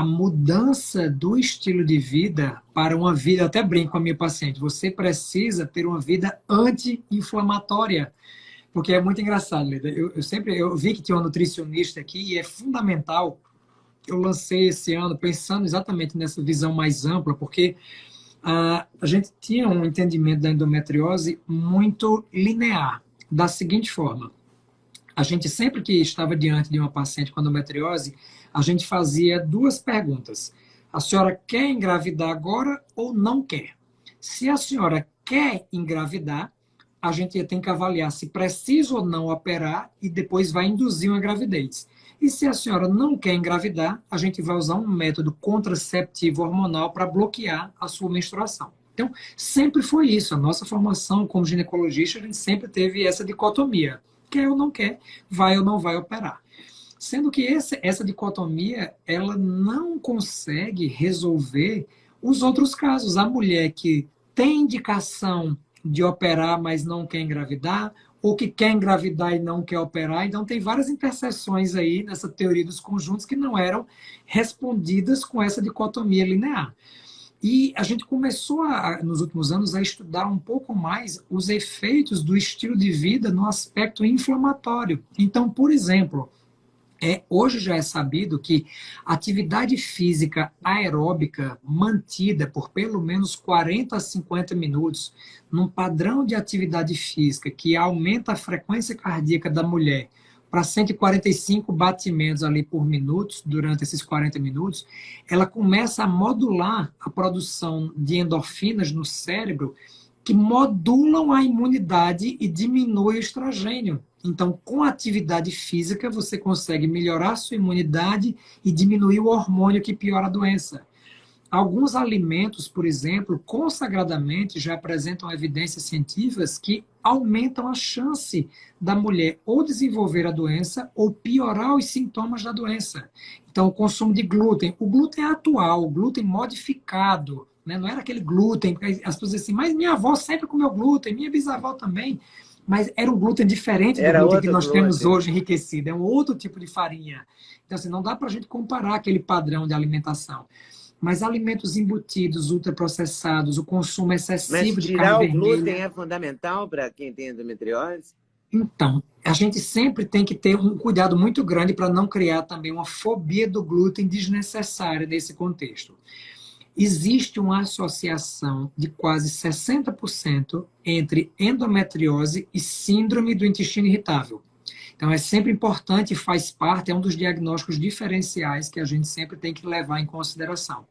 a mudança do estilo de vida para uma vida, até brinco com a minha paciente, você precisa ter uma vida anti-inflamatória. Porque é muito engraçado, Leda. Eu vi que tinha uma nutricionista aqui e é fundamental. Eu lancei esse ano pensando exatamente nessa visão mais ampla, porque a gente tinha um entendimento da endometriose muito linear, da seguinte forma. A gente sempre que estava diante de uma paciente com endometriose, a gente fazia duas perguntas. A senhora quer engravidar agora ou não quer? Se a senhora quer engravidar, a gente tem que avaliar se precisa ou não operar e depois vai induzir uma gravidez. E se a senhora não quer engravidar, a gente vai usar um método contraceptivo hormonal para bloquear a sua menstruação. Então, sempre foi isso. A nossa formação como ginecologista, a gente sempre teve essa dicotomia. Quer ou não quer, vai ou não vai operar. Sendo que essa dicotomia, ela não consegue resolver os outros casos. A mulher que tem indicação de operar, mas não quer engravidar, ou que quer engravidar e não quer operar. Então, tem várias interseções aí nessa teoria dos conjuntos que não eram respondidas com essa dicotomia linear. E a gente começou, nos últimos anos, a estudar um pouco mais os efeitos do estilo de vida no aspecto inflamatório. Então, por exemplo, hoje já é sabido que atividade física aeróbica mantida por pelo menos 40 a 50 minutos, num padrão de atividade física que aumenta a frequência cardíaca da mulher para 145 batimentos ali por minuto, durante esses 40 minutos, ela começa a modular a produção de endorfinas no cérebro que modulam a imunidade e diminuem o estrogênio. Então, com a atividade física, você consegue melhorar a sua imunidade e diminuir o hormônio que piora a doença. Alguns alimentos, por exemplo, consagradamente já apresentam evidências científicas que aumentam a chance da mulher ou desenvolver a doença ou piorar os sintomas da doença. Então, o consumo de glúten. O glúten é atual, o glúten modificado, né? Não era aquele glúten, porque as pessoas dizem assim, mas minha avó sempre comeu glúten, minha bisavó também. Mas era um glúten diferente do glúten que nós temos hoje enriquecido. É um outro tipo de farinha. Então, assim, não dá para a gente comparar aquele padrão de alimentação. Mas alimentos embutidos, ultraprocessados, o consumo excessivo de carne vermelha... Mas tirar o glúten é fundamental para quem tem endometriose? Então, a gente sempre tem que ter um cuidado muito grande para não criar também uma fobia do glúten desnecessária nesse contexto. Existe uma associação de quase 60% entre endometriose e síndrome do intestino irritável. Então, é sempre importante e faz parte, é um dos diagnósticos diferenciais que a gente sempre tem que levar em consideração.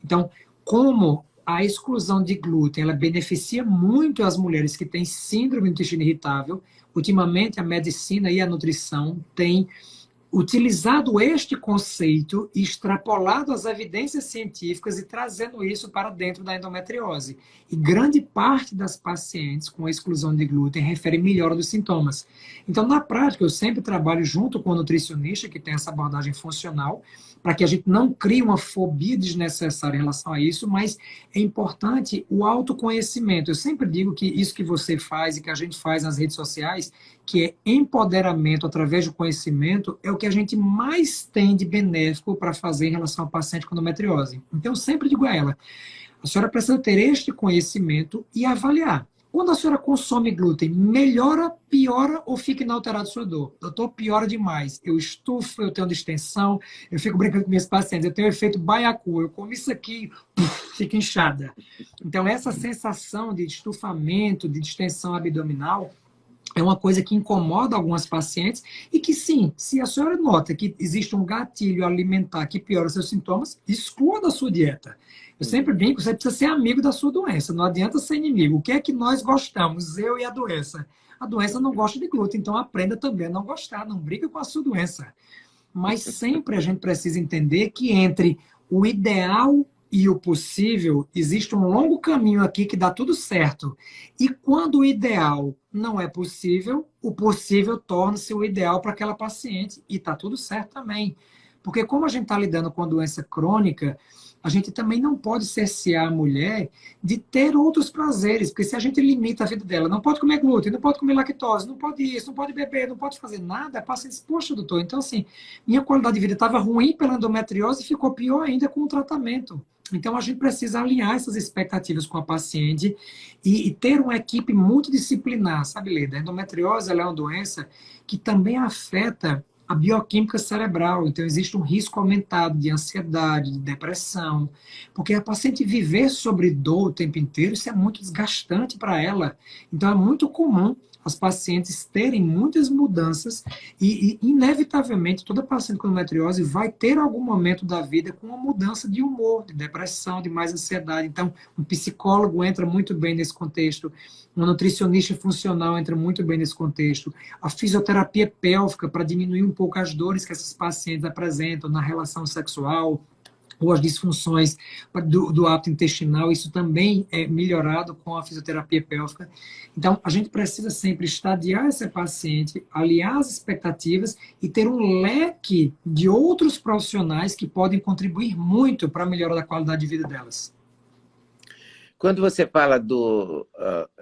Então, como a exclusão de glúten, ela beneficia muito as mulheres que têm síndrome do intestino irritável, ultimamente a medicina e a nutrição têm utilizado este conceito e extrapolado as evidências científicas e trazendo isso para dentro da endometriose. E grande parte das pacientes com a exclusão de glúten refere melhora dos sintomas. Então, na prática, eu sempre trabalho junto com o nutricionista que tem essa abordagem funcional, para que a gente não crie uma fobia desnecessária em relação a isso, mas é importante o autoconhecimento. Eu sempre digo que isso que você faz e que a gente faz nas redes sociais, que é empoderamento através do conhecimento, é o que a gente mais tem de benéfico para fazer em relação ao paciente com endometriose. Então, eu sempre digo a ela, a senhora precisa ter este conhecimento e avaliar. Quando a senhora consome glúten, melhora, piora ou fica inalterado sua dor? Doutor, piora demais. Eu estufo, eu tenho distensão, eu fico brincando com meus pacientes, eu tenho efeito baiacu, eu como isso aqui, fica inchada. Então, essa sensação de estufamento, de distensão abdominal, é uma coisa que incomoda algumas pacientes e que, sim, se a senhora nota que existe um gatilho alimentar que piora seus sintomas, exclua da sua dieta. Eu sempre brinco, você precisa ser amigo da sua doença, não adianta ser inimigo. O que é que nós gostamos, eu e a doença? A doença não gosta de glúten, então aprenda também a não gostar, não briga com a sua doença. Mas sempre a gente precisa entender que entre o ideal e o possível, existe um longo caminho aqui que dá tudo certo. E quando o ideal não é possível, o possível torna-se o ideal para aquela paciente. E está tudo certo também. Porque como a gente está lidando com a doença crônica, a gente também não pode cercear a mulher de ter outros prazeres, porque se a gente limita a vida dela, não pode comer glúten, não pode comer lactose, não pode isso, não pode beber, não pode fazer nada, passa diz, poxa, doutor, então assim, minha qualidade de vida estava ruim pela endometriose e ficou pior ainda com o tratamento. Então a gente precisa alinhar essas expectativas com a paciente e ter uma equipe multidisciplinar, sabe, Leda? A endometriose ela é uma doença que também afeta a bioquímica cerebral, então existe um risco aumentado de ansiedade, de depressão, porque a paciente viver sobre dor o tempo inteiro, isso é muito desgastante para ela. Então é muito comum as pacientes terem muitas mudanças inevitavelmente, toda paciente com endometriose vai ter algum momento da vida com uma mudança de humor, de depressão, de mais ansiedade. Então, um psicólogo entra muito bem nesse contexto, uma nutricionista funcional entra muito bem nesse contexto, a fisioterapia pélvica para diminuir um pouco as dores que essas pacientes apresentam na relação sexual, ou as disfunções do hábito intestinal, isso também é melhorado com a fisioterapia pélvica. Então, a gente precisa sempre estadiar essa paciente, alinhar as expectativas e ter um leque de outros profissionais que podem contribuir muito para a melhora da qualidade de vida delas. Quando você fala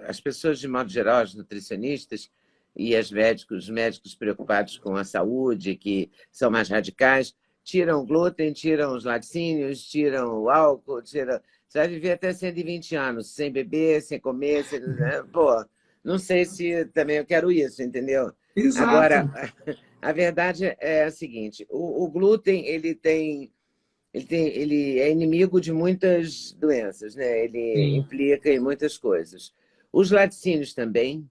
as pessoas, de modo geral, as nutricionistas e os médicos preocupados com a saúde, que são mais radicais, tiram o glúten, tiram os laticínios, tiram o álcool, tiram... Você vai viver até 120 anos, sem beber, sem comer, sem... Pô, não sei se também eu quero isso, entendeu? Exato. Agora, a verdade é a seguinte, o glúten, ele é inimigo de muitas doenças, né? Ele Sim. implica em muitas coisas. Os laticínios também?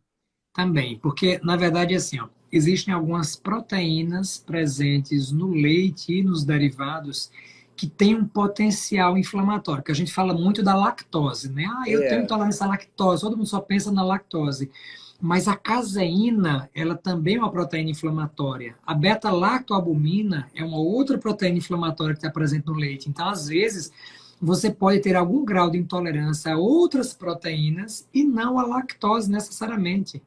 Também, porque, na verdade, assim, ó, existem algumas proteínas presentes no leite e nos derivados que têm um potencial inflamatório, que a gente fala muito da lactose, né? Ah, eu tenho intolerância à lactose, todo mundo só pensa na lactose. Mas a caseína, ela também é uma proteína inflamatória. A beta-lactoalbumina é uma outra proteína inflamatória que está presente no leite. Então, às vezes, você pode ter algum grau de intolerância a outras proteínas e não a lactose necessariamente.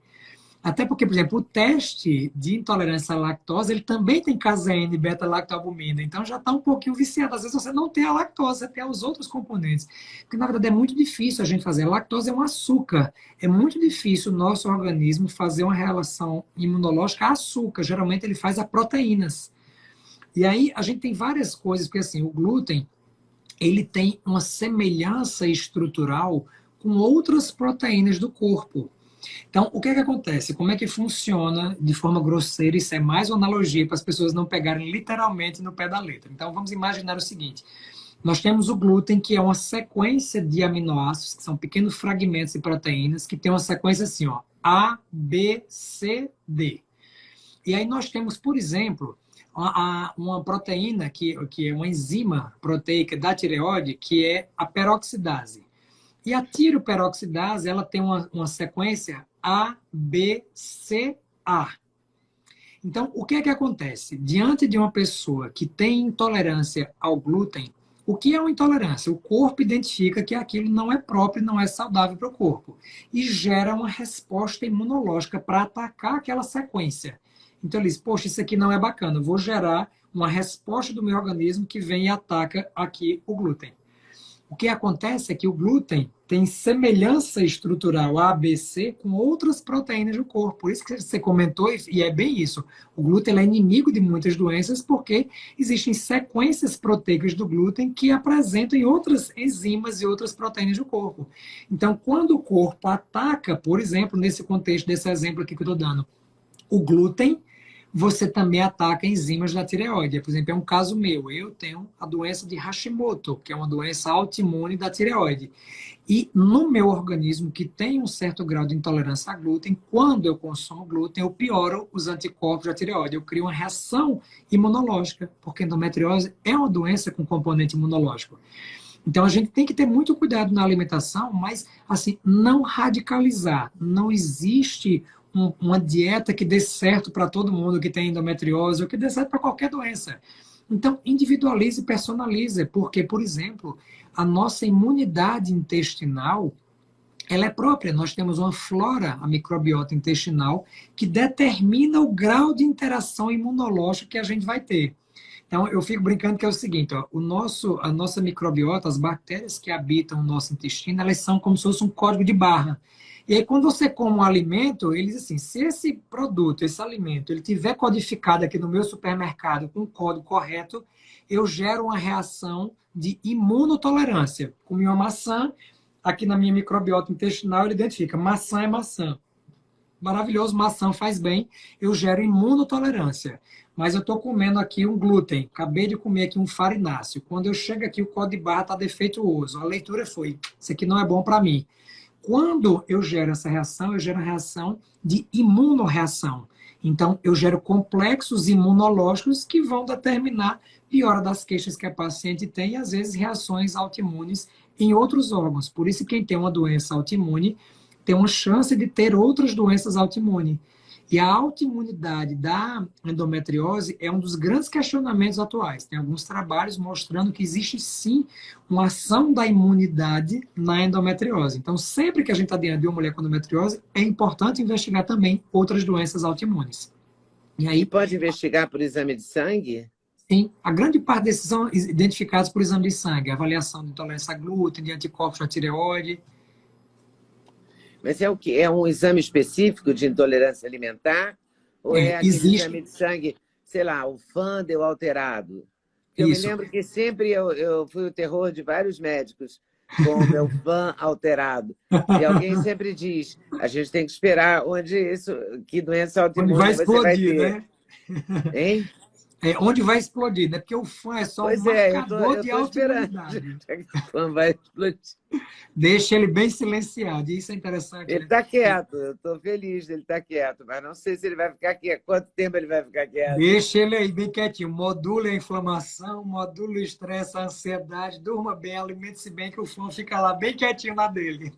Até porque, por exemplo, o teste de intolerância à lactose, ele também tem caseína e beta-lactoalbumina, então já está um pouquinho viciado. Às vezes você não tem a lactose, você tem os outros componentes. Porque, na verdade, é muito difícil a gente fazer. A lactose é um açúcar. É muito difícil o nosso organismo fazer uma relação imunológica a açúcar. Geralmente ele faz a proteínas. E aí a gente tem várias coisas, porque assim, o glúten, ele tem uma semelhança estrutural com outras proteínas do corpo. Então, o que é que acontece? Como é que funciona de forma grosseira? Isso é mais uma analogia para as pessoas não pegarem literalmente no pé da letra. Então, vamos imaginar o seguinte. Nós temos o glúten, que é uma sequência de aminoácidos, que são pequenos fragmentos de proteínas, que tem uma sequência assim, ó, A, B, C, D. E aí nós temos, por exemplo, uma proteína que é uma enzima proteica da tireoide, que é a peroxidase. E a tiroperoxidase, ela tem uma sequência A, B, C, A. Então, o que é que acontece? Diante de uma pessoa que tem intolerância ao glúten, o que é uma intolerância? O corpo identifica que aquilo não é próprio, não é saudável para o corpo. E gera uma resposta imunológica para atacar aquela sequência. Então, ele diz, poxa, isso aqui não é bacana, eu vou gerar uma resposta do meu organismo que vem e ataca aqui o glúten. O que acontece é que o glúten tem semelhança estrutural ABC com outras proteínas do corpo. Por isso que você comentou, e é bem isso. O glúten é inimigo de muitas doenças porque existem sequências proteicas do glúten que apresentam em outras enzimas e outras proteínas do corpo. Então, quando o corpo ataca, por exemplo, nesse contexto desse exemplo aqui que eu estou dando, o glúten, você também ataca enzimas da tireoide. Por exemplo, é um caso meu. Eu tenho a doença de Hashimoto, que é uma doença autoimune da tireoide. E no meu organismo, que tem um certo grau de intolerância a glúten, quando eu consumo glúten, eu pioro os anticorpos da tireoide. Eu crio uma reação imunológica, porque endometriose é uma doença com componente imunológico. Então, a gente tem que ter muito cuidado na alimentação, mas, assim, não radicalizar. Não existe uma dieta que dê certo para todo mundo que tem endometriose ou que dê certo para qualquer doença. Então, individualize e personalize, porque, por exemplo, a nossa imunidade intestinal, ela é própria. Nós temos uma flora, a microbiota intestinal, que determina o grau de interação imunológica que a gente vai ter. Então, eu fico brincando que é o seguinte, ó, a nossa microbiota, as bactérias que habitam o nosso intestino, elas são como se fosse um código de barra. E aí, quando você come um alimento, eles assim, se esse produto, esse alimento, ele tiver codificado aqui no meu supermercado com o código correto, eu gero uma reação de imunotolerância. Comi uma maçã, aqui na minha microbiota intestinal, ele identifica, maçã é maçã. Maravilhoso, maçã faz bem, eu gero imunotolerância. Mas eu estou comendo aqui um glúten, acabei de comer aqui um farináceo. Quando eu chego aqui, o código de barra está defeituoso. A leitura foi, isso aqui não é bom para mim. Quando eu gero essa reação, eu gero a reação de imunorreação. Então, eu gero complexos imunológicos que vão determinar piora das queixas que a paciente tem e, às vezes, reações autoimunes em outros órgãos. Por isso, quem tem uma doença autoimune tem uma chance de ter outras doenças autoimunes. E a autoimunidade da endometriose é um dos grandes questionamentos atuais. Tem alguns trabalhos mostrando que existe sim uma ação da imunidade na endometriose. Então, sempre que a gente está diante de uma mulher com endometriose, é importante investigar também outras doenças autoimunes. E aí pode investigar por exame de sangue? Sim, a grande parte desses são identificados por exame de sangue, avaliação de intolerância a glúten, de anticorpos na tireoide. Mas é o quê? É um exame específico de intolerância alimentar? Ou é aquele exame de sangue, sei lá, o Fandel alterado? Eu me lembro que sempre eu fui o terror de vários médicos com o meu FAN alterado. E alguém sempre diz, a gente tem que esperar que doença autoimune vai explodir, você vai ter. Né? Hein? É onde vai explodir, né? Porque o fã é só um marcador de autoimunidade. O fã vai explodir. Deixa ele bem silenciado, isso é interessante. Ele está quieto, eu estou feliz dele estar quieto, mas não sei se ele vai ficar quieto. Quanto tempo ele vai ficar quieto? Deixa ele aí bem quietinho. Module a inflamação, module o estresse, a ansiedade, durma bem, alimente-se bem, que o fã fica lá bem quietinho na dele.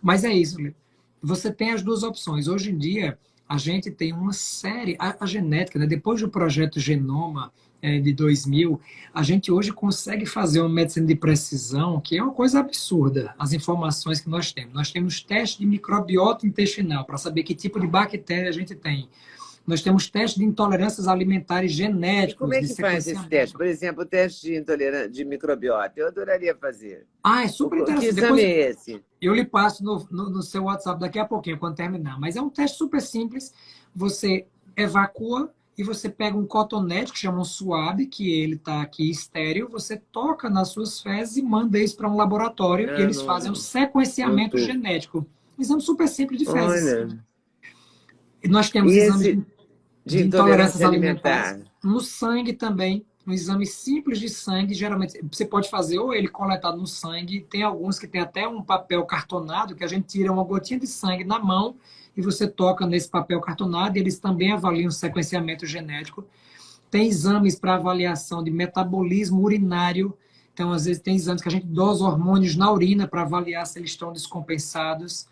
Mas é isso, Lê. Você tem as duas opções. Hoje em dia, a gente tem uma série, a genética, né? Depois do projeto Genoma de 2000, a gente hoje consegue fazer uma medicina de precisão, que é uma coisa absurda, as informações que nós temos. Nós temos testes de microbiota intestinal, para saber que tipo de bactéria a gente tem. Nós temos testes de intolerâncias alimentares genéticos. E como é que faz esse teste? Por exemplo, o teste de intolerância de microbiota. Eu adoraria fazer. É super interessante. Que exame é esse? Eu lhe passo no seu WhatsApp daqui a pouquinho, quando terminar. Mas é um teste super simples. Você evacua e você pega um cotonete, que chama um suave, que ele está aqui estéreo, você toca nas suas fezes e manda isso para um laboratório e eles fazem um sequenciamento genético. Um exame super simples de fezes. Olha. E nós temos exames de intolerâncias alimentares. No sangue também, um exame simples de sangue, geralmente você pode fazer ou ele coletado no sangue, tem alguns que tem até um papel cartonado, que a gente tira uma gotinha de sangue na mão e você toca nesse papel cartonado e eles também avaliam o sequenciamento genético. Tem exames para avaliação de metabolismo urinário, então às vezes tem exames que a gente dosa hormônios na urina para avaliar se eles estão descompensados.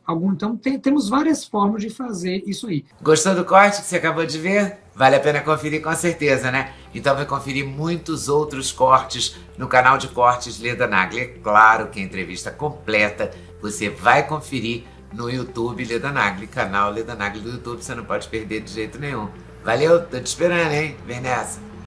Então, temos várias formas de fazer isso aí. Gostou do corte que você acabou de ver? Vale a pena conferir com certeza, né? Então vai conferir muitos outros cortes no canal de cortes Leda Nagli. É claro que a entrevista completa você vai conferir no YouTube Leda Nagli, canal Leda Nagli do YouTube, você não pode perder de jeito nenhum. Valeu, tô te esperando, hein? Vem nessa!